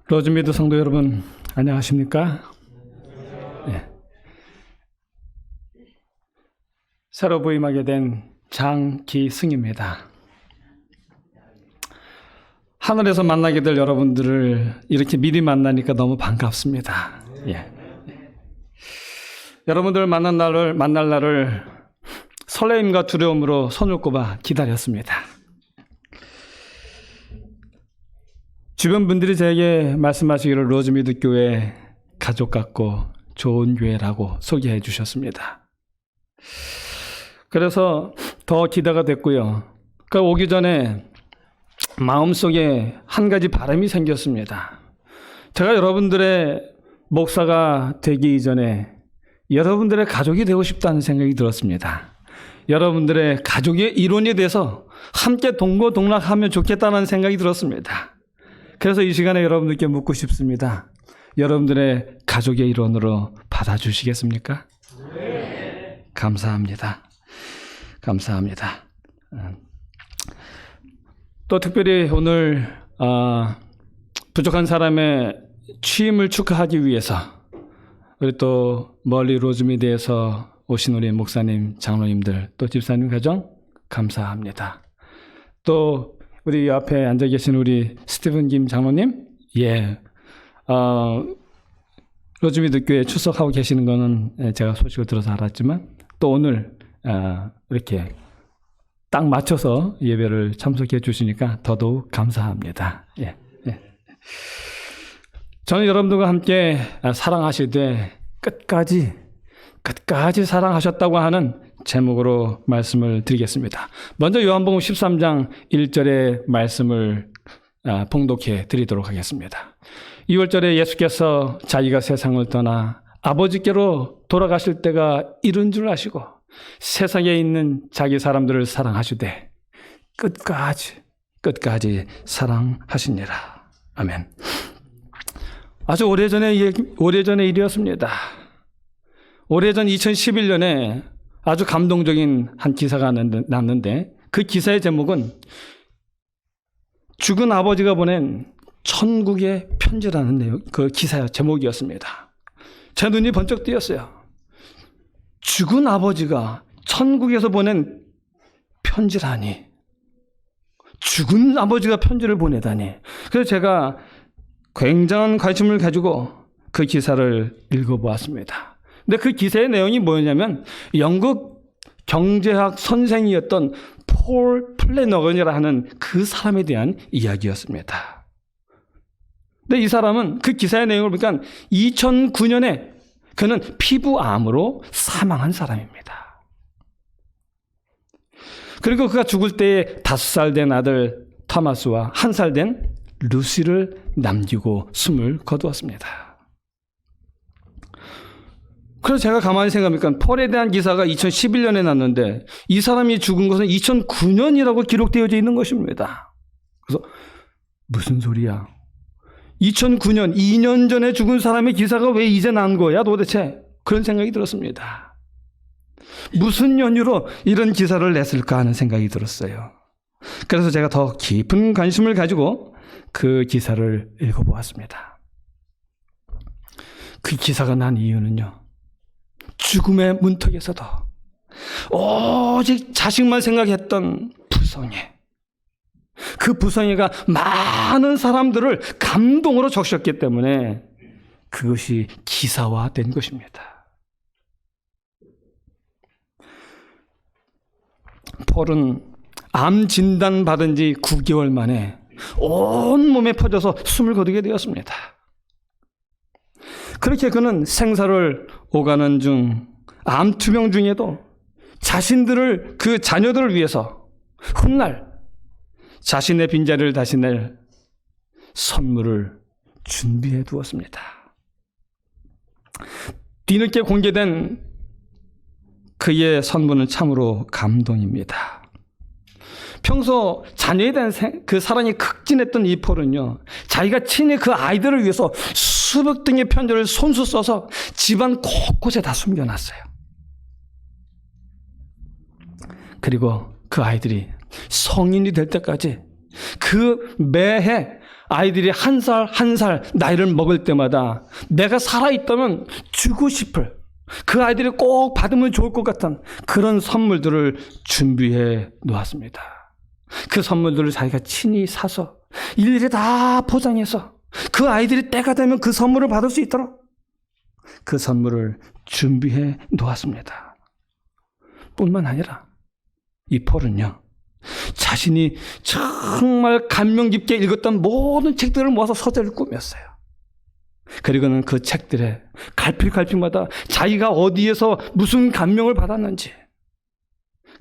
로즈미드 성도 여러분, 안녕하십니까? 네. 새로 부임하게 된 장기승입니다. 하늘에서 만나게 될 여러분들을 이렇게 미리 만나니까 너무 반갑습니다. 예. 여러분들 만날 날을 설레임과 두려움으로 손을 꼽아 기다렸습니다. 주변 분들이 제게 말씀하시기를 로즈미드 교회 가족 같고 좋은 교회라고 소개해 주셨습니다. 그래서 더 기대가 됐고요. 그 오기 전에 마음속에 한 가지 바람이 생겼습니다. 제가 여러분들의 목사가 되기 이전에 여러분들의 가족이 되고 싶다는 생각이 들었습니다. 여러분들의 가족의 일원이 돼서 함께 동고동락하면 좋겠다는 생각이 들었습니다. 그래서 이 시간에 여러분들께 묻고 싶습니다. 여러분들의 가족의 일원으로 받아주시겠습니까? 네. 감사합니다. 감사합니다. 또 특별히 오늘 부족한 사람의 취임을 축하하기 위해서 우리 또 멀리 로즈미드에서 오신 우리 목사님, 장로님들, 또 집사님 가정 감사합니다. 또 우리 앞에 앉아 계신 우리 스티븐 김 장로님, 로즈미드 교회에 출석하고 계시는 거는 제가 소식을 들어서 알았지만 또 오늘 이렇게 딱 맞춰서 예배를 참석해 주시니까 더더욱 감사합니다. 저는 여러분들과 함께 사랑하시되 끝까지 사랑하셨다고 하는 제목으로 말씀을 드리겠습니다. 먼저 요한복음 13장 1절의 말씀을 봉독해 드리도록 하겠습니다. 2월절에 예수께서 자기가 세상을 떠나 아버지께로 돌아가실 때가 이른 줄 아시고 세상에 있는 자기 사람들을 사랑하시되 끝까지 사랑하시니라. 아멘. 아주 오래전의 일이었습니다. 오래전 2011년에 아주 감동적인 한 기사가 났는데 그 기사의 제목은 죽은 아버지가 보낸 천국의 편지라는 그 기사의 제목이었습니다. 제 눈이 번쩍 뜨였어요. 죽은 아버지가 천국에서 보낸 편지라니. 죽은 아버지가 편지를 보내다니. 그래서 제가 굉장한 관심을 가지고 그 기사를 읽어보았습니다. 근데 그 기사의 내용이 뭐였냐면 영국 경제학 선생이었던 폴 플래너건이라 하는 그 사람에 대한 이야기였습니다. 근데 이 사람은 그 기사의 내용을 보니까 2009년에 그는 피부암으로 사망한 사람입니다. 그리고 그가 죽을 때에 5살 된 아들 토마스와 1살 된 루시를 남기고 숨을 거두었습니다. 그래서 제가 가만히 생각해보니까 폴에 대한 기사가 2011년에 났는데 이 사람이 죽은 것은 2009년이라고 기록되어져 있는 것입니다. 그래서 무슨 소리야? 2009년, 2년 전에 죽은 사람의 기사가 왜 이제 난 거야 도대체? 그런 생각이 들었습니다. 무슨 연유로 이런 기사를 냈을까 하는 생각이 들었어요. 그래서 제가 더 깊은 관심을 가지고 그 기사를 읽어보았습니다. 그 기사가 난 이유는요. 죽음의 문턱에서도 오직 자식만 생각했던 부성애. 그 부성애가 많은 사람들을 감동으로 적셨기 때문에 그것이 기사화된 것입니다. 폴은 암 진단 받은 지 9개월 만에 온 몸에 퍼져서 숨을 거두게 되었습니다. 그렇게 그는 생사를 오가는 중 암투병 중에도 자신들을 그 자녀들을 위해서 훗날 자신의 빈자리를 다시 낼 선물을 준비해 두었습니다. 뒤늦게 공개된 그의 선물은 참으로 감동입니다. 평소 자녀에 대한 그 사랑이 극진했던 이 폴은요, 자기가 친히 그 아이들을 위해서 수백 등의 편지를 손수 써서 집안 곳곳에 다 숨겨놨어요. 그리고 그 아이들이 성인이 될 때까지 그 매해 아이들이 한 살 한 살 나이를 먹을 때마다 내가 살아있다면 주고 싶을, 그 아이들이 꼭 받으면 좋을 것 같은 그런 선물들을 준비해 놓았습니다. 그 선물들을 자기가 친히 사서 일일이 다 포장해서 그 아이들이 때가 되면 그 선물을 받을 수 있도록 그 선물을 준비해 놓았습니다. 뿐만 아니라 이 폴은요, 자신이 정말 감명 깊게 읽었던 모든 책들을 모아서 서재를 꾸몄어요. 그리고는 그 책들에 갈필갈필마다 자기가 어디에서 무슨 감명을 받았는지,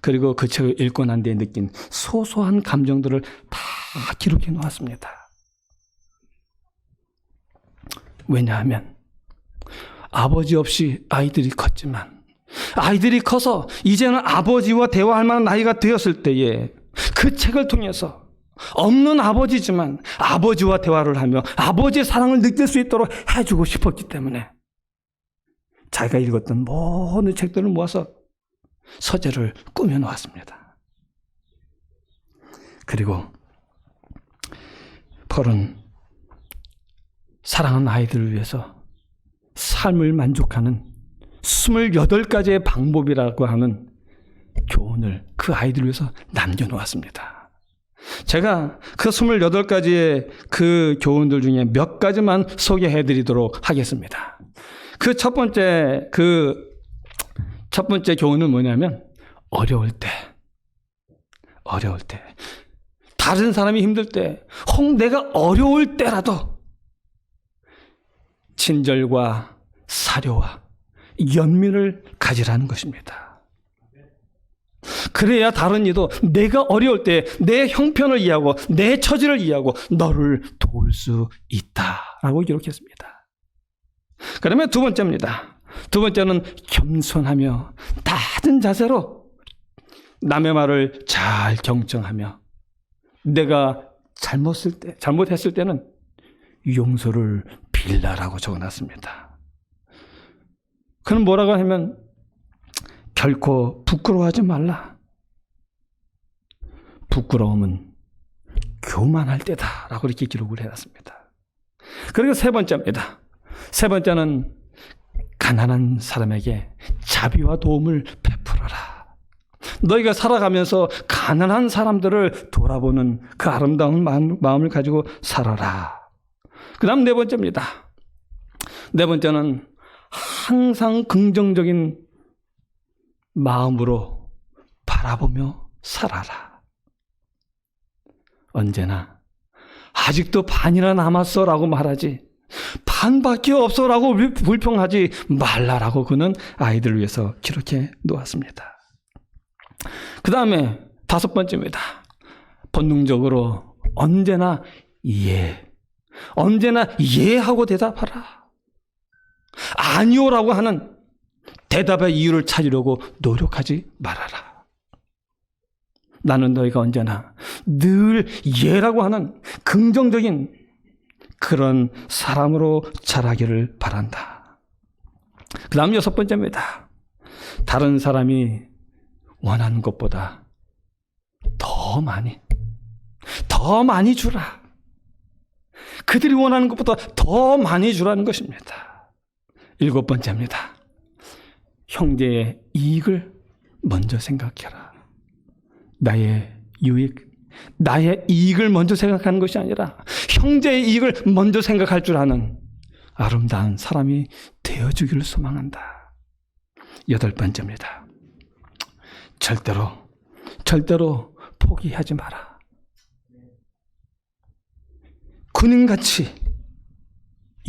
그리고 그 책을 읽고 난 뒤에 느낀 소소한 감정들을 다 기록해 놓았습니다. 왜냐하면 아버지 없이 아이들이 컸지만 아이들이 커서 이제는 아버지와 대화할 만한 나이가 되었을 때에 그 책을 통해서 없는 아버지지만 아버지와 대화를 하며 아버지의 사랑을 느낄 수 있도록 해주고 싶었기 때문에 자기가 읽었던 모든 책들을 모아서 서재를 꾸며 놓았습니다. 그리고 폴은 사랑하는 아이들을 위해서 삶을 만족하는 28가지의 방법이라고 하는 교훈을 그 아이들을 위해서 남겨놓았습니다. 제가 그 28가지의 그 교훈들 중에 몇 가지만 소개해드리도록 하겠습니다. 그 첫 번째 교훈은 뭐냐면, 어려울 때, 다른 사람이 힘들 때, 혹 내가 어려울 때라도 친절과 사료와 연민을 가지라는 것입니다. 그래야 다른 이도 내가 어려울 때 내 형편을 이해하고 내 처지를 이해하고 너를 도울 수 있다라고 기록했습니다. 그러면 두 번째입니다. 두 번째는 겸손하며 낮은 자세로 남의 말을 잘 경청하며 내가 잘못했을 때는 용서를 빌라라고 적어놨습니다. 그는 뭐라고 하면 결코 부끄러워하지 말라. 부끄러움은 교만할 때다라고 이렇게 기록을 해놨습니다. 그리고 세 번째입니다. 세 번째는 가난한 사람에게 자비와 도움을 베풀어라. 너희가 살아가면서 가난한 사람들을 돌아보는 그 아름다운 마음을 가지고 살아라. 그 다음 네 번째입니다. 네 번째는 항상 긍정적인 마음으로 바라보며 살아라. 언제나 아직도 반이나 남았어 라고 말하지, 반밖에 없어 라고 불평하지 말라라고 그는 아이들을 위해서 기록해 놓았습니다. 그 다음에 다섯 번째입니다. 본능적으로 언제나 예하고 대답하라. 아니오라고 하는 대답의 이유를 찾으려고 노력하지 말아라. 나는 너희가 언제나 늘 예라고 하는 긍정적인 그런 사람으로 자라기를 바란다. 그 다음 여섯 번째입니다. 다른 사람이 원하는 것보다 더 많이 주라. 그들이 원하는 것보다 더 많이 주라는 것입니다. 일곱 번째입니다. 형제의 이익을 먼저 생각해라. 나의 이익을 먼저 생각하는 것이 아니라 형제의 이익을 먼저 생각할 줄 아는 아름다운 사람이 되어주기를 소망한다. 여덟 번째입니다. 절대로 포기하지 마라. 군인같이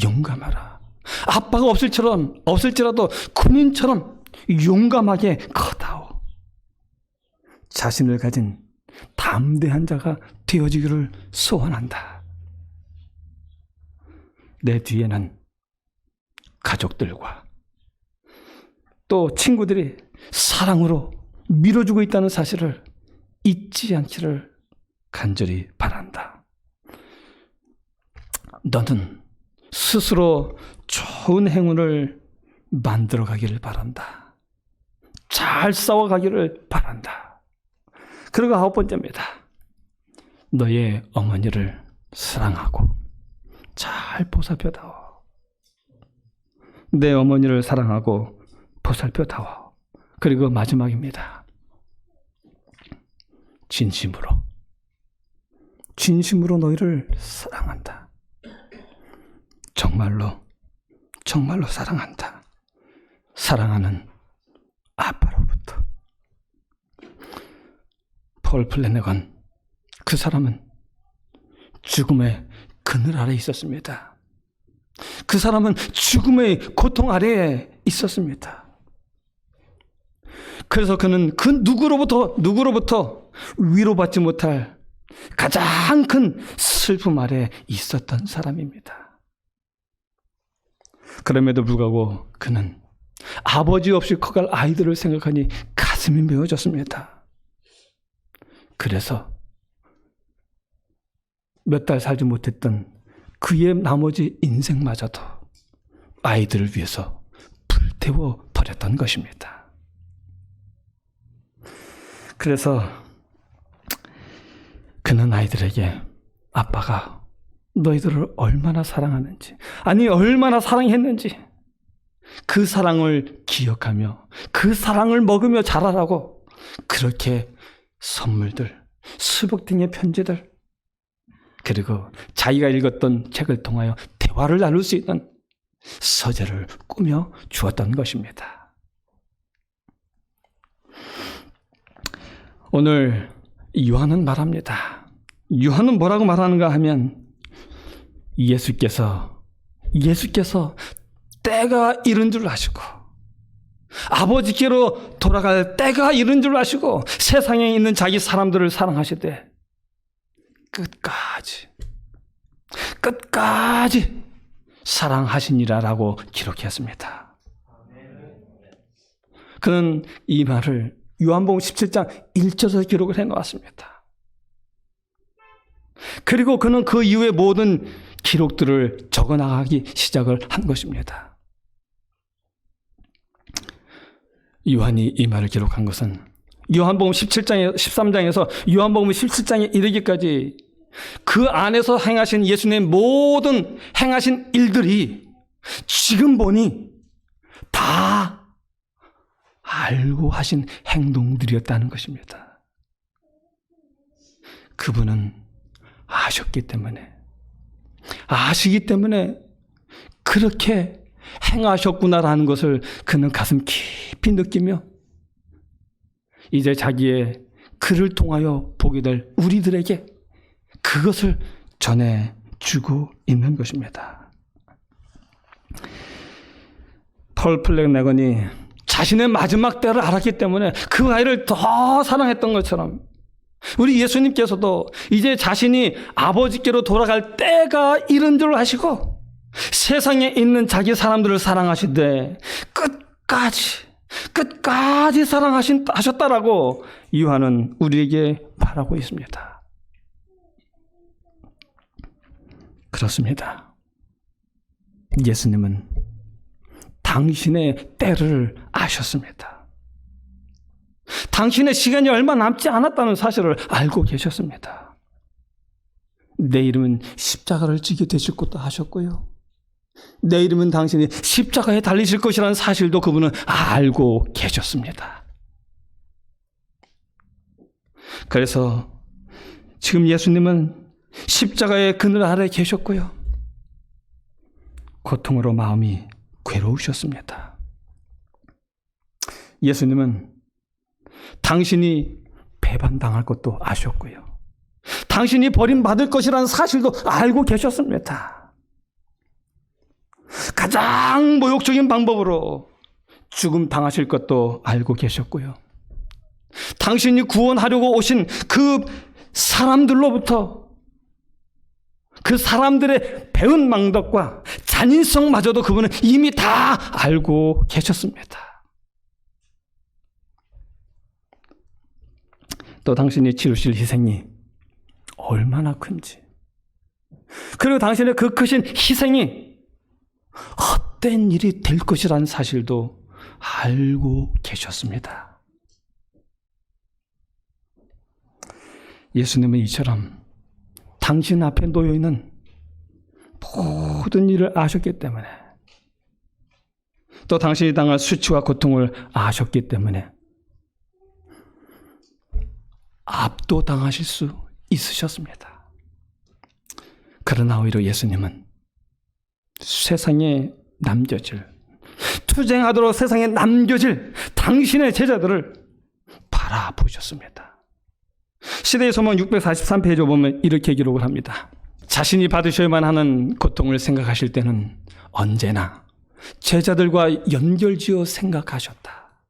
용감하라. 아빠가 없을지라도 군인처럼 용감하게 커다오. 자신을 가진 담대한 자가 되어지기를 소원한다. 내 뒤에는 가족들과 또 친구들이 사랑으로 밀어주고 있다는 사실을 잊지 않기를 간절히 바란다. 너는 스스로 좋은 행운을 만들어 가기를 바란다. 잘 싸워가기를 바란다. 그리고 아홉 번째입니다. 너의 어머니를 사랑하고 잘 보살펴다오. 내 어머니를 사랑하고 보살펴다오. 그리고 마지막입니다. 진심으로 너희를 사랑한다. 정말로 사랑한다. 사랑하는 아빠로부터. 폴 플래너건, 그 사람은 죽음의 그늘 아래 있었습니다. 그 사람은 죽음의 고통 아래에 있었습니다. 그래서 그는 그 누구로부터 위로받지 못할 가장 큰 슬픔 아래 있었던 사람입니다. 그럼에도 불구하고 그는 아버지 없이 커갈 아이들을 생각하니 가슴이 메어졌습니다. 그래서 몇 달 살지 못했던 그의 나머지 인생마저도 아이들을 위해서 불태워 버렸던 것입니다. 그래서 그는 아이들에게 아빠가 너희들을 얼마나 사랑하는지, 아니 얼마나 사랑했는지 그 사랑을 기억하며 그 사랑을 먹으며 자라라고 그렇게 선물들, 수북등의 편지들, 그리고 자기가 읽었던 책을 통하여 대화를 나눌 수 있는 서재를 꾸며 주었던 것입니다. 오늘 요한은 말합니다. 요한은 뭐라고 말하는가 하면 예수께서 때가 이른 줄 아시고 아버지께로 돌아갈 때가 이른 줄 아시고 세상에 있는 자기 사람들을 사랑하시되 끝까지 사랑하시니라라고 기록했습니다. 그는 이 말을 요한복음 17장 1절에서 기록을 해놓았습니다. 그리고 그는 그 이후의 모든 기록들을 적어나가기 시작을 한 것입니다. 요한이 이 말을 기록한 것은 요한복음 13장에서 요한복음 17장에 이르기까지 그 안에서 행하신 예수님의 모든 행하신 일들이 지금 보니 다 알고 하신 행동들이었다는 것입니다. 그분은 아시기 때문에 그렇게 행하셨구나라는 것을 그는 가슴 깊이 느끼며 이제 자기의 글을 통하여 보게 될 우리들에게 그것을 전해주고 있는 것입니다. 폴 플래너건이 자신의 마지막 때를 알았기 때문에 그 아이를 더 사랑했던 것처럼 우리 예수님께서도 이제 자신이 아버지께로 돌아갈 때가 이른 줄 아시고 세상에 있는 자기 사람들을 사랑하시되 끝까지 사랑하셨다라고 요한은 우리에게 말하고 있습니다. 그렇습니다. 예수님은 당신의 때를 아셨습니다. 당신의 시간이 얼마 남지 않았다는 사실을 알고 계셨습니다. 내일이면 십자가를 지게 되실 것도 아셨고요. 내일이면 당신이 십자가에 달리실 것이라는 사실도 그분은 알고 계셨습니다. 그래서 지금 예수님은 십자가의 그늘 아래 계셨고요. 고통으로 마음이 괴로우셨습니다. 예수님은 당신이 배반당할 것도 아셨고요. 당신이 버림받을 것이라는 사실도 알고 계셨습니다. 가장 모욕적인 방법으로 죽음 당하실 것도 알고 계셨고요. 당신이 구원하려고 오신 그 사람들로부터 그 사람들의 배은 망덕과 잔인성마저도 그분은 이미 다 알고 계셨습니다. 또 당신이 치르실 희생이 얼마나 큰지, 그리고 당신의 그 크신 희생이 헛된 일이 될 것이라는 사실도 알고 계셨습니다. 예수님은 이처럼 당신 앞에 놓여 있는 모든 일을 아셨기 때문에, 또 당신이 당할 수치와 고통을 아셨기 때문에 압도당하실 수 있으셨습니다. 그러나 오히려 예수님은 세상에 남겨질, 투쟁하도록 세상에 남겨질 당신의 제자들을 바라보셨습니다. 시대의 소망 643페이지에 보면 이렇게 기록을 합니다. 자신이 받으셔야만 하는 고통을 생각하실 때는 언제나 제자들과 연결지어 생각하셨다.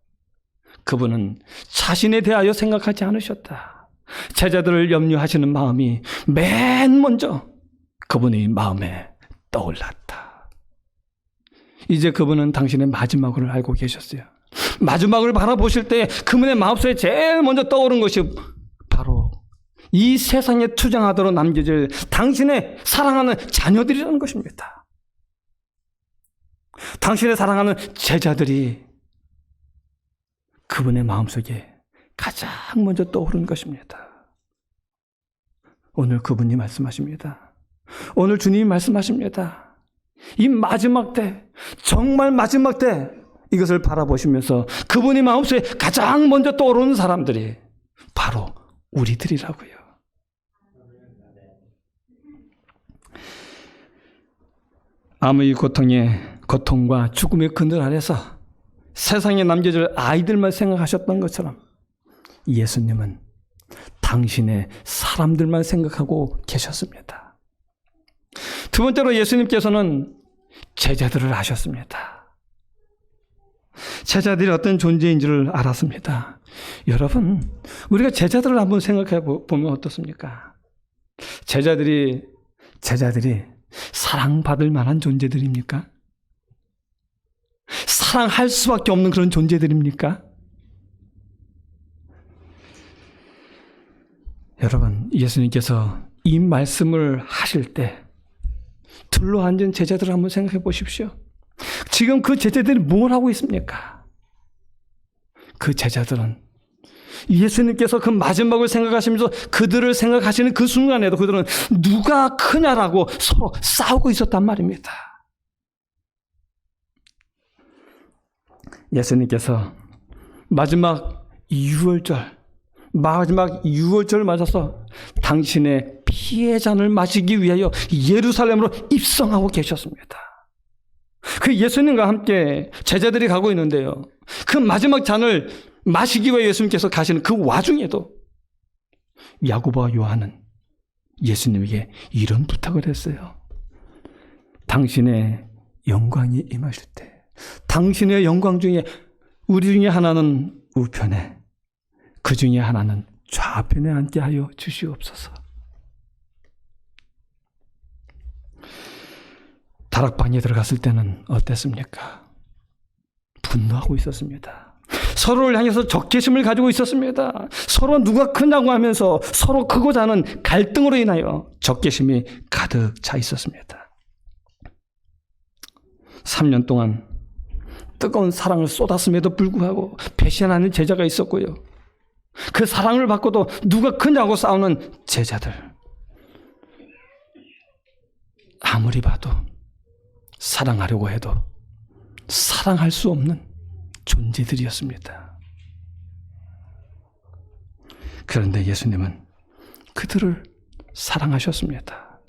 그분은 자신에 대하여 생각하지 않으셨다. 제자들을 염려하시는 마음이 맨 먼저 그분의 마음에 떠올랐다. 이제 그분은 당신의 마지막을 알고 계셨어요. 마지막을 바라보실 때 그분의 마음속에 제일 먼저 떠오른 것이 바로 이 세상에 투쟁하도록 남겨질 당신의 사랑하는 자녀들이라는 것입니다. 당신의 사랑하는 제자들이 그분의 마음속에 가장 먼저 떠오른 것입니다. 오늘 그분이 말씀하십니다. 오늘 주님이 말씀하십니다. 이 마지막 때, 정말 마지막 때 이것을 바라보시면서 그분의 마음속에 가장 먼저 떠오르는 사람들이 바로 우리들이라고요. 암의 고통과 죽음의 그늘 아래서 세상에 남겨질 아이들만 생각하셨던 것처럼 예수님은 당신의 사람들만 생각하고 계셨습니다. 두 번째로 예수님께서는 제자들을 아셨습니다. 제자들이 어떤 존재인지를 알았습니다. 여러분, 우리가 제자들을 한번 생각해 보면 어떻습니까? 제자들이 사랑받을 만한 존재들입니까? 사랑할 수밖에 없는 그런 존재들입니까? 여러분, 예수님께서 이 말씀을 하실 때 둘러앉은 제자들을 한번 생각해 보십시오. 지금 그 제자들이 뭘 하고 있습니까? 그 제자들은 예수님께서 그 마지막을 생각하시면서 그들을 생각하시는 그 순간에도 그들은 누가 크냐라고 서로 싸우고 있었단 말입니다. 예수님께서 마지막 유월절 맞아서 당신의 피의 잔을 마시기 위하여 예루살렘으로 입성하고 계셨습니다. 그 예수님과 함께 제자들이 가고 있는데요. 그 마지막 잔을 마시기 위해 예수님께서 가시는 그 와중에도 야고보와 요한은 예수님에게 이런 부탁을 했어요. 당신의 영광이 임하실 때 당신의 영광 중에 우리 중에 하나는 우편에, 그 중에 하나는 좌편에 앉게 하여 주시옵소서. 다락방에 들어갔을 때는 어땠습니까? 분노하고 있었습니다. 서로를 향해서 적개심을 가지고 있었습니다. 서로 누가 크냐고 하면서 서로 크고자 하는 갈등으로 인하여 적개심이 가득 차 있었습니다. 3년 동안 뜨거운 사랑을 쏟았음에도 불구하고 배신하는 제자가 있었고요. 그 사랑을 받고도 누가 크냐고 싸우는 제자들. 아무리 봐도 사랑하려고 해도 사랑할 수 없는 존재들이었습니다. 그런데 예수님은 그들을 사랑하셨습니다.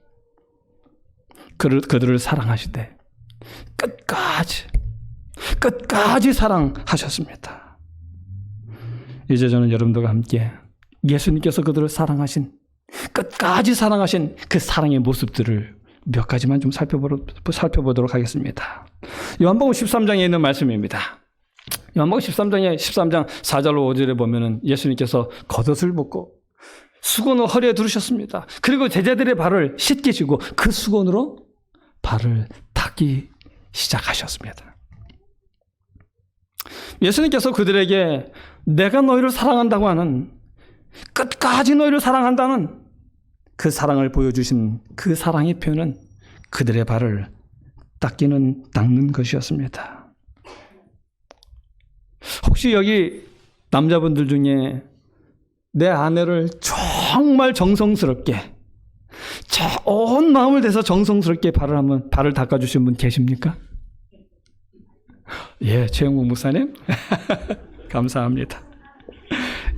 그들을 사랑하시되 끝까지 사랑하셨습니다. 이제 저는 여러분들과 함께 예수님께서 그들을 끝까지 사랑하신 그 사랑의 모습들을 몇 가지만 좀 살펴보도록 하겠습니다. 요한복음 13장에 있는 말씀입니다. 요한복음 13장 4절로 5절에 보면은 예수님께서 겉옷을 벗고 수건을 허리에 두르셨습니다. 그리고 제자들의 발을 씻기시고 그 수건으로 발을 닦기 시작하셨습니다. 예수님께서 그들에게 내가 너희를 사랑한다고 하는, 끝까지 너희를 사랑한다는 그 사랑을 보여주신 그 사랑의 표현은 그들의 발을 닦는 것이었습니다. 혹시 여기 남자분들 중에 내 아내를 정말 정성스럽게, 온 마음을 대해서 정성스럽게 발을 닦아주신 분 계십니까? 예, 최영국 목사님. 감사합니다.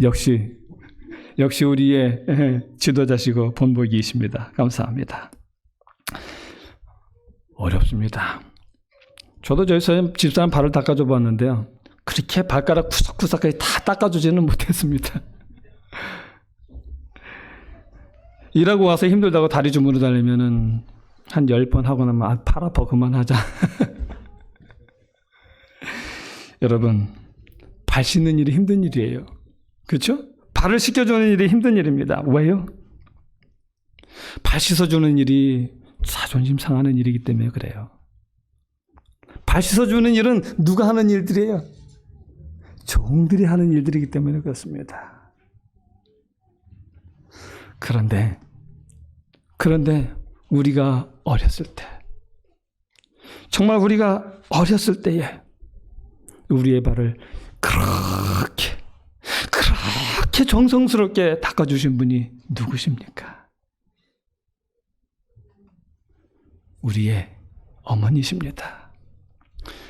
역시 우리의 지도자시고 본보기이십니다. 감사합니다. 어렵습니다. 저도 저희 집사람 발을 닦아줘 봤는데요. 그렇게 발가락 구석구석까지 다 닦아주지는 못했습니다. 일하고 와서 힘들다고 다리 주무르 달리면은 한 10번 하고 나면 팔 아파 그만하자. 여러분, 발 씻는 일이 힘든 일이에요. 그렇죠? 발을 씻겨주는 일이 힘든 일입니다. 왜요? 발 씻어주는 일이 자존심 상하는 일이기 때문에 그래요. 발 씻어주는 일은 누가 하는 일들이에요? 종들이 하는 일들이기 때문에 그렇습니다. 그런데 우리가 어렸을 때, 정말 우리가 어렸을 때에 우리의 발을 그렇게 정성스럽게 닦아주신 분이 누구십니까? 우리의 어머니십니다.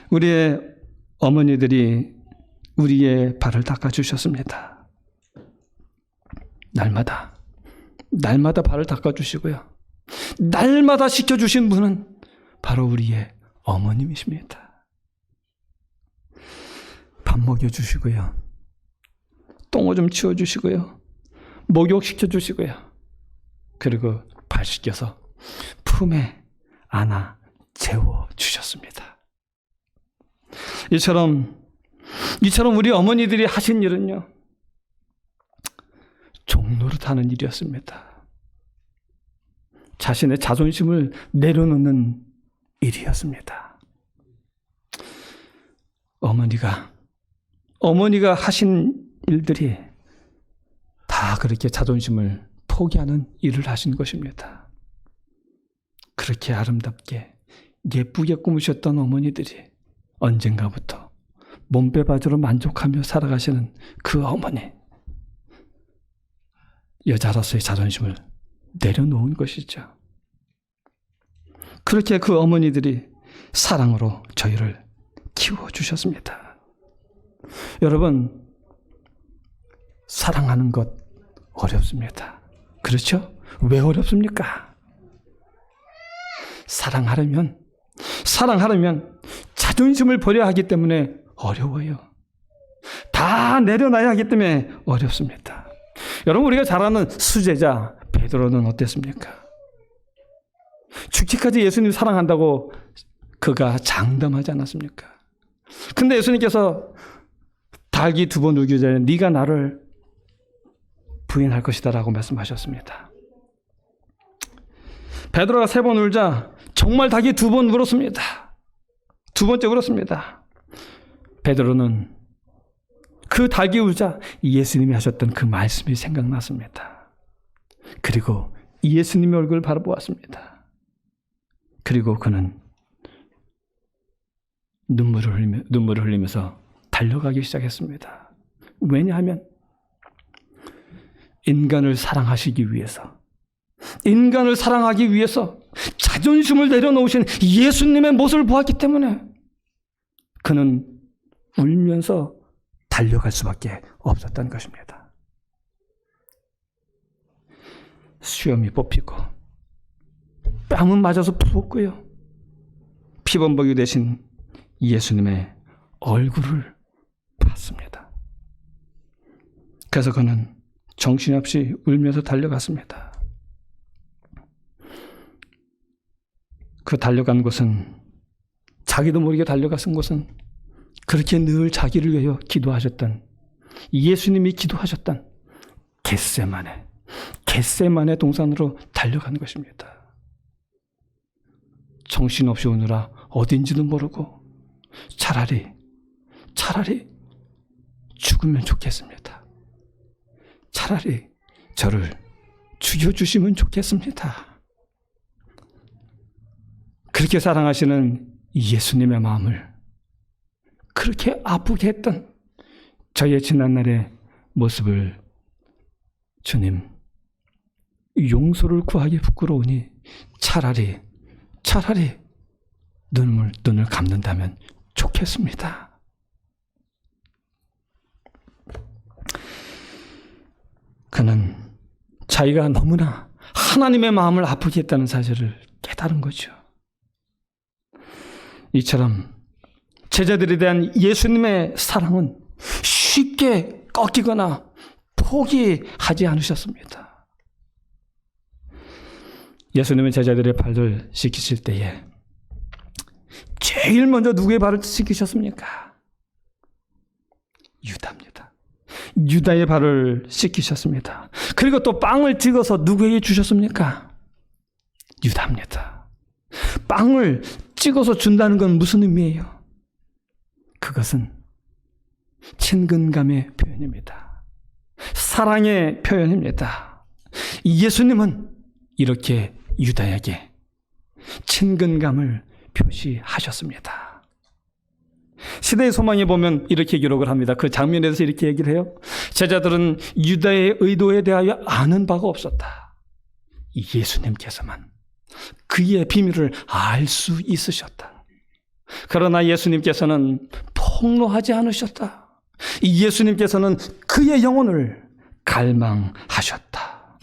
우리의 어머니들이 우리의 발을 닦아주셨습니다. 날마다 발을 닦아주시고요. 날마다 씻겨주신 분은 바로 우리의 어머님이십니다. 밥 먹여주시고요. 똥오줌 치워주시고요. 목욕시켜주시고요. 그리고 발 씻겨서 품에 안아 재워주셨습니다. 이처럼 우리 어머니들이 하신 일은요, 종노릇하는 일이었습니다. 자신의 자존심을 내려놓는 일이었습니다. 어머니가 하신 일들이 다 그렇게 자존심을 포기하는 일을 하신 것입니다. 그렇게 아름답게 예쁘게 꾸미셨던 어머니들이 언젠가부터 몸빼바지로 만족하며 살아가시는 그 어머니, 여자로서의 자존심을 내려놓은 것이죠. 그렇게 그 어머니들이 사랑으로 저희를 키워주셨습니다. 여러분, 사랑하는 것 어렵습니다. 그렇죠? 왜 어렵습니까? 사랑하려면 자존심을 버려야 하기 때문에 어려워요. 다 내려놔야 하기 때문에 어렵습니다. 여러분, 우리가 잘 아는 수제자 베드로는 어땠습니까? 죽기까지 예수님 사랑한다고 그가 장담하지 않았습니까? 근데 예수님께서 닭이 2번 울기 전에 네가 나를 부인할 것이다 라고 말씀하셨습니다. 베드로가 3번 울자 정말 닭이 2번 울었습니다. 2번째 울었습니다. 베드로는 그 닭이 울자 예수님이 하셨던 그 말씀이 생각났습니다. 그리고 예수님의 얼굴을 바라보았습니다. 그리고 그는 눈물을 흘리면서 달려가기 시작했습니다. 왜냐하면 인간을 사랑하기 위해서 자존심을 내려놓으신 예수님의 모습을 보았기 때문에 그는 울면서 달려갈 수밖에 없었던 것입니다. 수염이 뽑히고 뺨은 맞아서 부었고요. 피범벅이 되신 예수님의 얼굴을 봤습니다. 그래서 그는 정신없이 울면서 달려갔습니다. 그 달려간 곳은, 자기도 모르게 달려갔은 곳은 그렇게 늘 자기를 위하여 기도하셨던, 예수님이 기도하셨던 겟세마네 동산으로 달려간 것입니다. 정신없이 오느라 어딘지도 모르고 차라리 죽으면 좋겠습니다. 차라리 저를 죽여주시면 좋겠습니다. 그렇게 사랑하시는 예수님의 마음을 그렇게 아프게 했던 저의 지난날의 모습을 주님 용서를 구하기 부끄러우니 차라리 눈을 감는다면 좋겠습니다. 그는 자기가 너무나 하나님의 마음을 아프게 했다는 사실을 깨달은 거죠. 이처럼 제자들에 대한 예수님의 사랑은 쉽게 꺾이거나 포기하지 않으셨습니다. 예수님은 제자들의 발을 씻기실 때에 제일 먼저 누구의 발을 씻기셨습니까? 유다입니다. 유다의 발을 씻기셨습니다. 그리고 또 빵을 찍어서 누구에게 주셨습니까? 유다입니다. 빵을 찍어서 준다는 건 무슨 의미예요? 그것은 친근감의 표현입니다. 사랑의 표현입니다. 예수님은 이렇게 유다에게 친근감을 표시하셨습니다. 시대의 소망에 보면 이렇게 기록을 합니다. 그 장면에서 이렇게 얘기를 해요. 제자들은 유다의 의도에 대하여 아는 바가 없었다. 예수님께서만 그의 비밀을 알 수 있으셨다. 그러나 예수님께서는 폭로하지 않으셨다. 예수님께서는 그의 영혼을 갈망하셨다.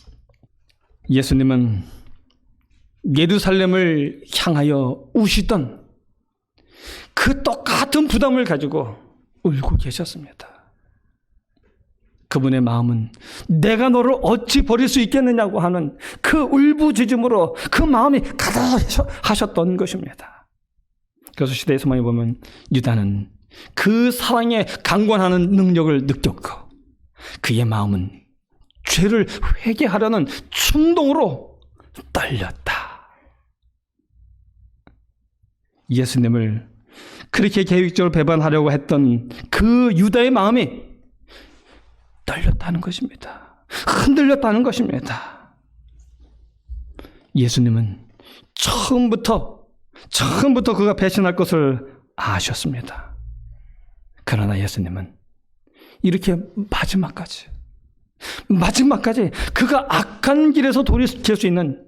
예수님은 예루살렘을 향하여 우시던 그 똑같은 부담을 가지고 울고 계셨습니다. 그분의 마음은 내가 너를 어찌 버릴 수 있겠느냐고 하는 그 울부짖음으로 그 마음이 가득하셨던 것입니다. 그래서 시대의 소망에 보면 유다는 그 사랑에 강권하는 능력을 느꼈고 그의 마음은 죄를 회개하려는 충동으로 떨렸다. 예수님을 그렇게 계획적으로 배반하려고 했던 그 유다의 마음이 떨렸다는 것입니다. 흔들렸다는 것입니다. 예수님은 처음부터 그가 배신할 것을 아셨습니다. 그러나 예수님은 이렇게 마지막까지 그가 악한 길에서 돌이킬 수 있는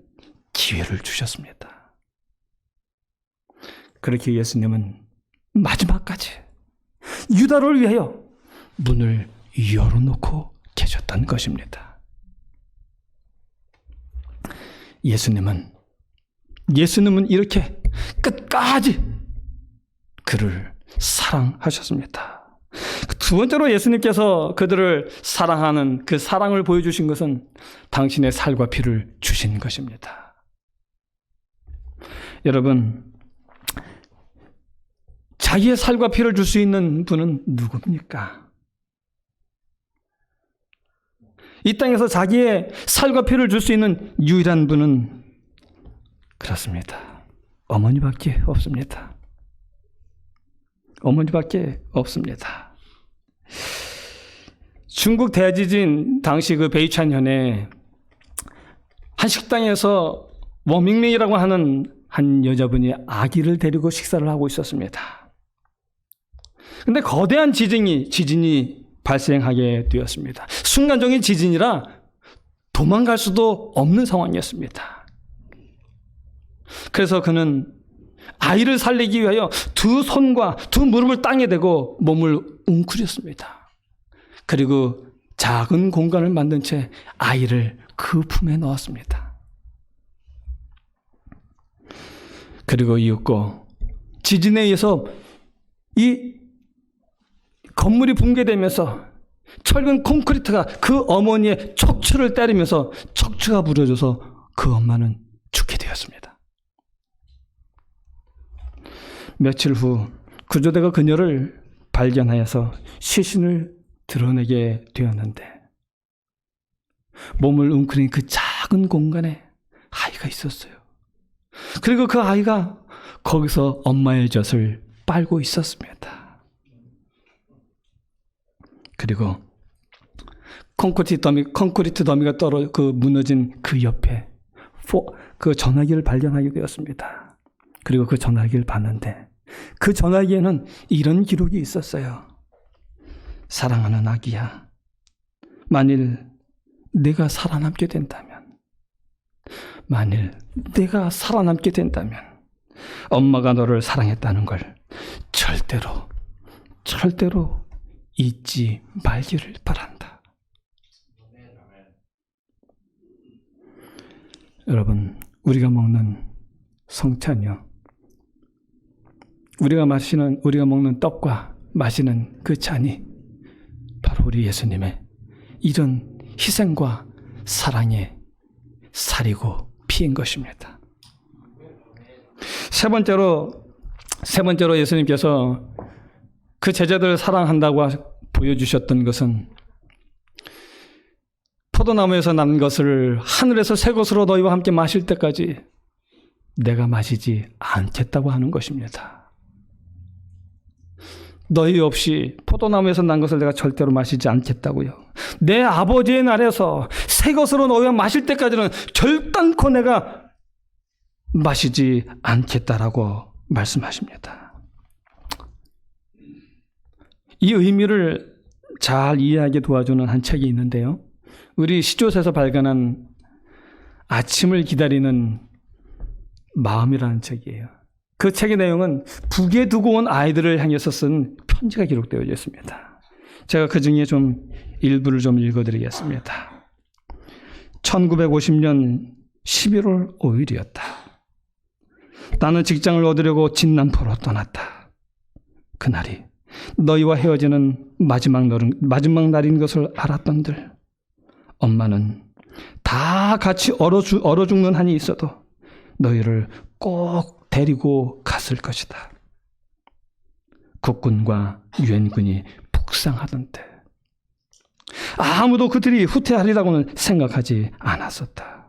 기회를 주셨습니다. 그렇게 예수님은 마지막까지 유다를 위하여 문을 열어놓고 계셨던 것입니다. 예수님은 이렇게 끝까지 그를 사랑하셨습니다. 두 번째로 예수님께서 그들을 사랑하는 그 사랑을 보여주신 것은 당신의 살과 피를 주신 것입니다. 여러분, 자기의 살과 피를 줄 수 있는 분은 누굽니까? 이 땅에서 자기의 살과 피를 줄 수 있는 유일한 분은 그렇습니다. 어머니밖에 없습니다. 어머니밖에 없습니다. 중국 대지진 당시 그 베이찬현에 한 식당에서 워밍메이라고 하는 한 여자분이 아기를 데리고 식사를 하고 있었습니다. 근데 거대한 지진이 발생하게 되었습니다. 순간적인 지진이라 도망갈 수도 없는 상황이었습니다. 그래서 그는 아이를 살리기 위하여 두 손과 두 무릎을 땅에 대고 몸을 웅크렸습니다. 그리고 작은 공간을 만든 채 아이를 그 품에 넣었습니다. 그리고 이윽고 지진에 의해서 이 건물이 붕괴되면서 철근 콘크리트가 그 어머니의 척추를 때리면서 척추가 부러져서 그 엄마는 죽게 되었습니다. 며칠 후 구조대가 그녀를 발견하여서 시신을 드러내게 되었는데 몸을 웅크린 그 작은 공간에 아이가 있었어요. 그리고 그 아이가 거기서 엄마의 젖을 빨고 있었습니다. 그리고 콘크리트 더미가 무너진 그 옆에 그 전화기를 발견하게 되었습니다. 그리고 그 전화기를 봤는데 그 전화기에는 이런 기록이 있었어요. 사랑하는 아기야, 만일 내가 살아남게 된다면 만일 내가 살아남게 된다면 엄마가 너를 사랑했다는 걸 절대로 잊지 말기를 바란다. 여러분, 우리가 먹는 성찬이요, 우리가 먹는 떡과 마시는 그 잔이 바로 우리 예수님의 이런 희생과 사랑의 살이고 피인 것입니다. 세 번째로 예수님께서 그 제자들을 사랑한다고 보여주셨던 것은 포도나무에서 난 것을 하늘에서 새 것으로 너희와 함께 마실 때까지 내가 마시지 않겠다고 하는 것입니다. 너희 없이 포도나무에서 난 것을 내가 절대로 마시지 않겠다고요. 내 아버지의 날에서 새 것으로 너희와 마실 때까지는 결단코 내가 마시지 않겠다라고 말씀하십니다. 이 의미를 잘 이해하게 도와주는 한 책이 있는데요. 우리 시조에서 발간한 아침을 기다리는 마음이라는 책이에요. 그 책의 내용은 북에 두고 온 아이들을 향해서 쓴 편지가 기록되어 있습니다. 제가 그 중에 일부를 읽어드리겠습니다. 1950년 11월 5일이었다. 나는 직장을 얻으려고 진남포로 떠났다. 그날이 너희와 헤어지는 마지막 날인 것을 알았던들 엄마는 다 같이 얼어 죽는 한이 있어도 너희를 꼭 데리고 갔을 것이다. 국군과 유엔군이 북상하던 때 아무도 그들이 후퇴하리라고는 생각하지 않았었다.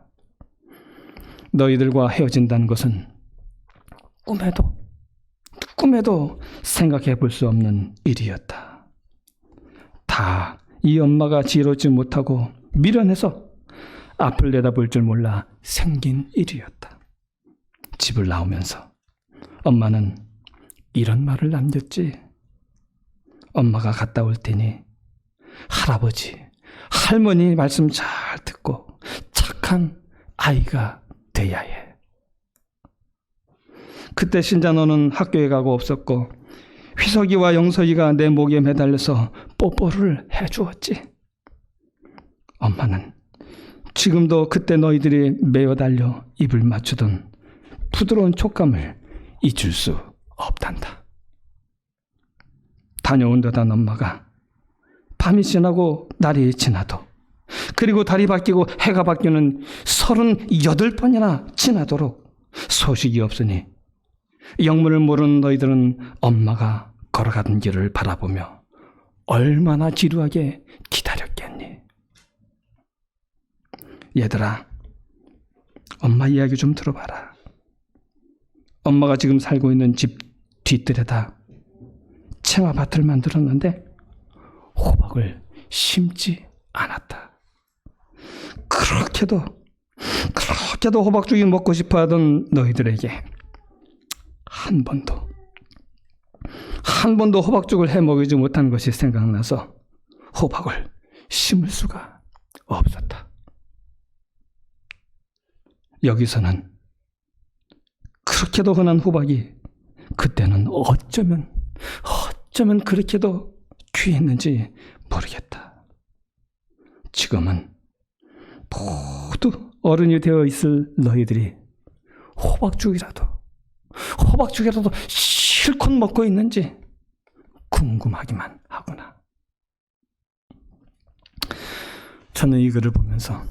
너희들과 헤어진다는 것은 꿈에도 생각해 볼 수 없는 일이었다. 다 이 엄마가 지혜롭지 못하고 미련해서 앞을 내다볼 줄 몰라 생긴 일이었다. 집을 나오면서 엄마는 이런 말을 남겼지. 엄마가 갔다 올 테니 할아버지, 할머니 말씀 잘 듣고 착한 아이가 돼야 해. 그때 신자너는 학교에 가고 없었고 휘석이와 영석이가 내 목에 매달려서 뽀뽀를 해주었지. 엄마는 지금도 그때 너희들이 메어 달려 입을 맞추던 부드러운 촉감을 잊을 수 없단다. 다녀온 듯한 엄마가 밤이 지나고 날이 지나도 그리고 달이 바뀌고 해가 바뀌는 38번이나 지나도록 소식이 없으니 영문을 모르는 너희들은 엄마가 걸어가던 길을 바라보며 얼마나 지루하게 기다렸겠니. 얘들아, 엄마 이야기 좀 들어봐라. 엄마가 지금 살고 있는 집 뒤뜰에다 청아밭을 만들었는데 호박을 심지 않았다. 그렇게도 호박죽이 먹고 싶어하던 너희들에게 한 번도 호박죽을 해 먹이지 못한 것이 생각나서 호박을 심을 수가 없었다. 여기서는 그렇게도 흔한 호박이 그때는 어쩌면 그렇게도 귀했는지 모르겠다. 지금은 모두 어른이 되어 있을 너희들이 호박죽이라도 실컷 먹고 있는지 궁금하기만 하구나. 저는 이 글을 보면서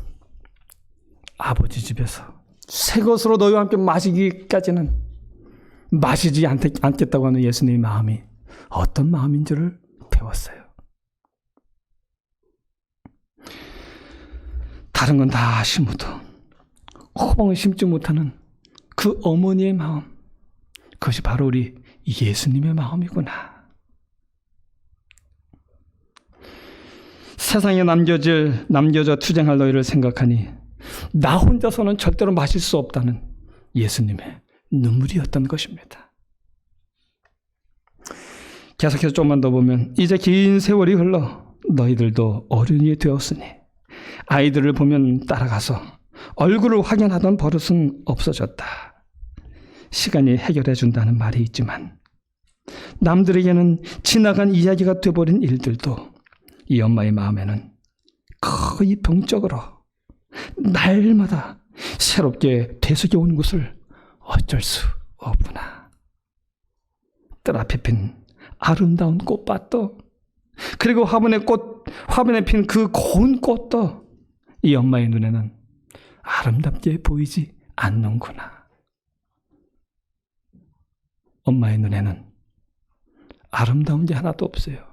아버지 집에서 새 것으로 너희와 함께 마시기까지는 마시지 않겠다고 하는 예수님의 마음이 어떤 마음인지를 배웠어요. 다른 건 다 심어도 호박을 심지 못하는 그 어머니의 마음, 그것이 바로 우리 예수님의 마음이구나. 세상에 남겨져 투쟁할 너희를 생각하니 나 혼자서는 절대로 마실 수 없다는 예수님의 눈물이었던 것입니다. 계속해서 좀만 더 보면 이제 긴 세월이 흘러 너희들도 어른이 되었으니 아이들을 보면 따라가서 얼굴을 확인하던 버릇은 없어졌다. 시간이 해결해 준다는 말이 있지만 남들에게는 지나간 이야기가 돼버린 일들도 이 엄마의 마음에는 거의 병적으로 날마다 새롭게 되새겨 오는 것을 어쩔 수 없구나. 뜰 앞에 핀 아름다운 꽃밭도, 그리고 화분에 핀 그 고운 꽃도 이 엄마의 눈에는 아름답게 보이지 않는구나. 엄마의 눈에는 아름다운 게 하나도 없어요.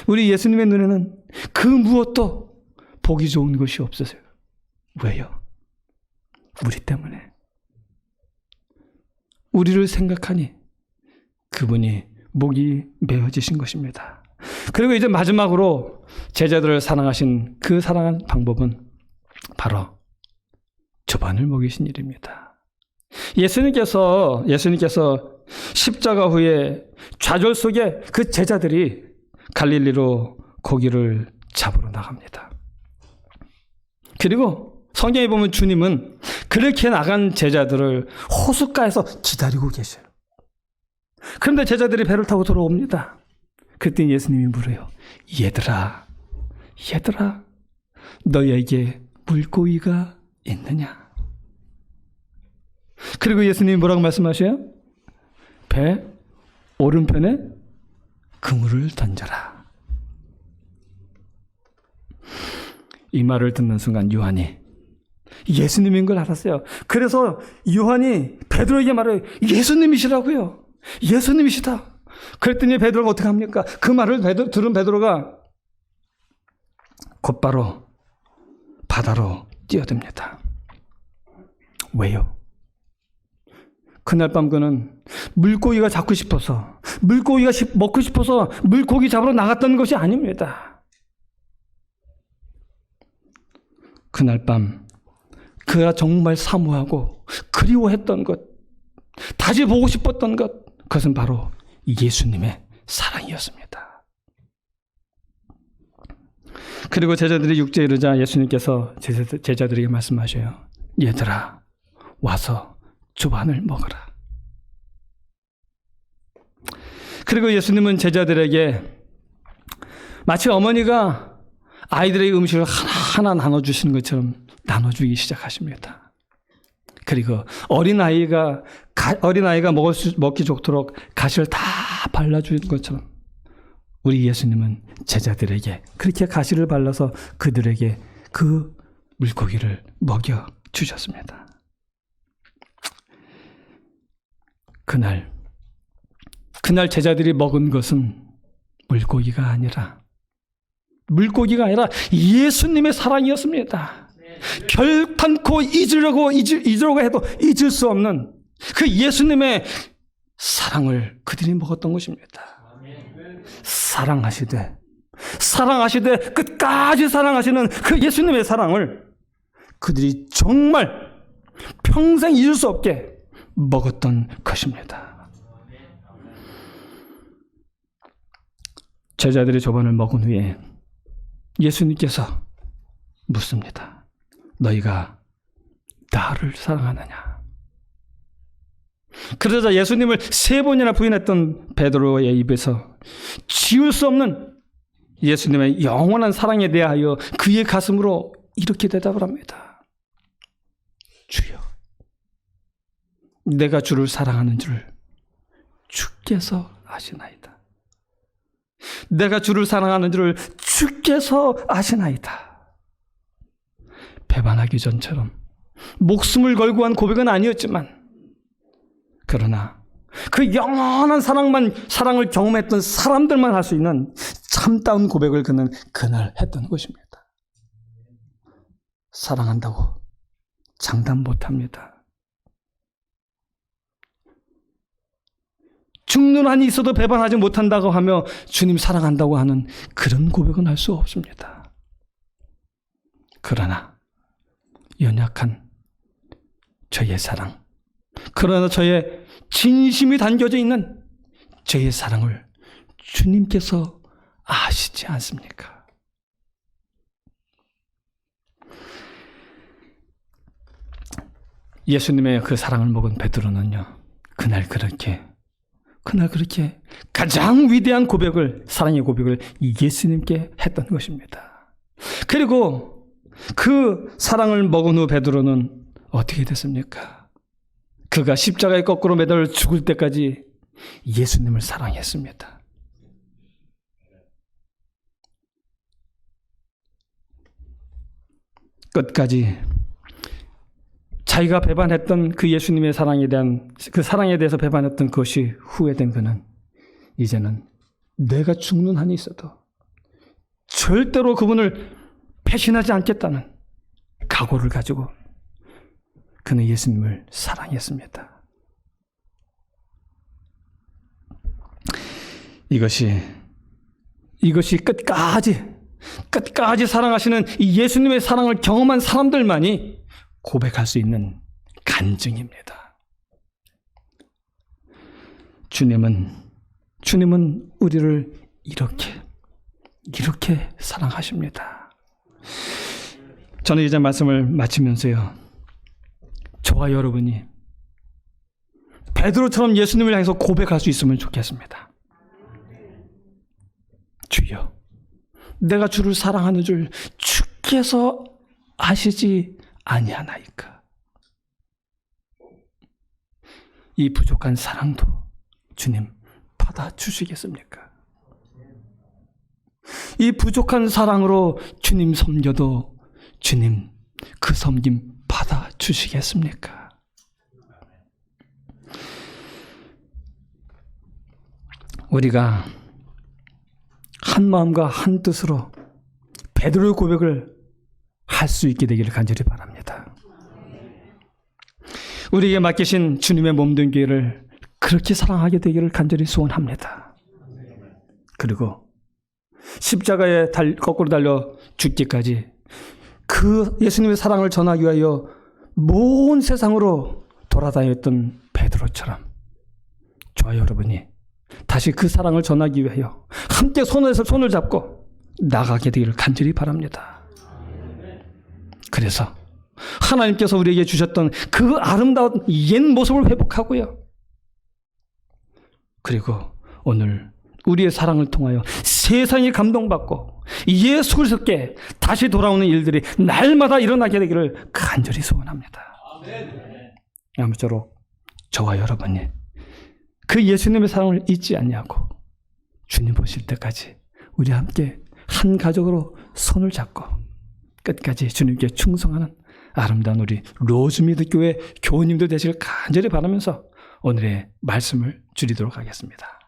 우리 예수님의 눈에는 그 무엇도 보기 좋은 것이 없으세요. 왜요? 우리 때문에. 우리를 생각하니 그분이 목이 메어지신 것입니다. 그리고 이제 마지막으로 제자들을 사랑하신 그 사랑한 방법은 바로 주반을 먹이신 일입니다. 예수님께서 십자가 후에 좌절 속에 그 제자들이 갈릴리로 고기를 잡으러 나갑니다. 그리고 성경에 보면 주님은 그렇게 나간 제자들을 호숫가에서 기다리고 계셔요. 그런데 제자들이 배를 타고 돌아옵니다. 그때 예수님이 물어요. 얘들아, 너에게 물고기가 있느냐? 그리고 예수님이 뭐라고 말씀하셔요? 배 오른편에 그물을 던져라. 이 말을 듣는 순간 요한이 예수님인 걸 알았어요. 그래서 요한이 베드로에게 말해요. 예수님이시라고요. 예수님이시다. 그랬더니 베드로가 어떻게 합니까? 그 말을 들은 베드로가 곧바로 바다로 뛰어듭니다. 왜요? 그날 밤 그는 물고기가 잡고 싶어서, 물고기가 먹고 싶어서 물고기 잡으러 나갔던 것이 아닙니다. 그날 밤 그가 정말 사모하고 그리워했던 것, 다시 보고 싶었던 것, 그것은 바로 예수님의 사랑이었습니다. 그리고 제자들이 육지에 이르자 예수님께서 제자들에게 말씀하셔요. 얘들아, 와서 주반을 먹어라. 그리고 예수님은 제자들에게 마치 어머니가 아이들의 음식을 하나하나 나눠주시는 것처럼 나눠주기 시작하십니다. 그리고 어린아이가 먹기 좋도록 가시를 다 발라주는 것처럼 우리 예수님은 제자들에게 그렇게 가시를 발라서 그들에게 그 물고기를 먹여주셨습니다. 그날 제자들이 먹은 것은 물고기가 아니라 예수님의 사랑이었습니다. 결탄코 잊으려고 해도 잊을 수 없는 그 예수님의 사랑을 그들이 먹었던 것입니다. 사랑하시되 끝까지 사랑하시는 그 예수님의 사랑을 그들이 정말 평생 잊을 수 없게 먹었던 것입니다. 제자들이 저번을 먹은 후에 예수님께서 묻습니다. 너희가 나를 사랑하느냐? 그러자 예수님을 3번이나 부인했던 베드로의 입에서 지울 수 없는 예수님의 영원한 사랑에 대하여 그의 가슴으로 이렇게 대답을 합니다. 주여, 내가 주를 사랑하는 줄 주께서 아시나이다. 내가 주를 사랑하는 줄을 주께서 아시나이다. 배반하기 전처럼 목숨을 걸고 한 고백은 아니었지만, 그러나 그 영원한 사랑을 경험했던 사람들만 할 수 있는 참다운 고백을 그는 그날 했던 것입니다. 사랑한다고 장담 못합니다. 죽는 한이 있어도 배반하지 못한다고 하며 주님 사랑한다고 하는 그런 고백은 할 수 없습니다. 그러나 연약한 저의 사랑, 그러나 저의 진심이 담겨져 있는 저의 사랑을 주님께서 아시지 않습니까? 예수님의 그 사랑을 먹은 베드로는요, 그날 그렇게 가장 위대한 고백을, 사랑의 고백을 예수님께 했던 것입니다. 그리고 그 사랑을 먹은 후 베드로는 어떻게 됐습니까? 그가 십자가에 거꾸로 매달려 죽을 때까지 예수님을 사랑했습니다. 끝까지 자기가 배반했던 그 예수님의 사랑에 대한, 그 사랑에 대해서 배반했던 것이 후회된 그는 이제는 내가 죽는 한이 있어도 절대로 그분을 배신하지 않겠다는 각오를 가지고 그는 예수님을 사랑했습니다. 이것이 끝까지 사랑하시는 이 예수님의 사랑을 경험한 사람들만이 고백할 수 있는 간증입니다. 주님은 우리를 이렇게 사랑하십니다. 저는 이제 말씀을 마치면서요, 저와 여러분이 베드로처럼 예수님을 향해서 고백할 수 있으면 좋겠습니다. 주여, 내가 주를 사랑하는 줄 주께서 아시지 아니하나이까. 이 부족한 사랑도 주님 받아주시겠습니까? 이 부족한 사랑으로 주님 섬겨도 주님 그 섬김 받아주시겠습니까? 우리가 한 마음과 한 뜻으로 베드로의 고백을 할 수 있게 되기를 간절히 바랍니다. 우리에게 맡기신 주님의 몸된 교회를 그렇게 사랑하게 되기를 간절히 소원합니다. 그리고 십자가에 거꾸로 달려 죽기까지 그 예수님의 사랑을 전하기 위하여 먼 세상으로 돌아다녔던 베드로처럼 저와 여러분이 다시 그 사랑을 전하기 위하여 함께 손을 잡고 나가게 되기를 간절히 바랍니다. 그래서 하나님께서 우리에게 주셨던 그 아름다운 옛 모습을 회복하고요, 그리고 오늘 우리의 사랑을 통하여 세상이 감동받고 예수 그리스도께 다시 돌아오는 일들이 날마다 일어나게 되기를 간절히 소원합니다. 아무쪼록 저와 여러분이 그 예수님의 사랑을 잊지 않냐고 주님 보실 때까지 우리 함께 한 가족으로 손을 잡고 끝까지 주님께 충성하는 아름다운 우리 로즈미드 교회 교우님들 되시길 간절히 바라면서 오늘의 말씀을 줄이도록 하겠습니다.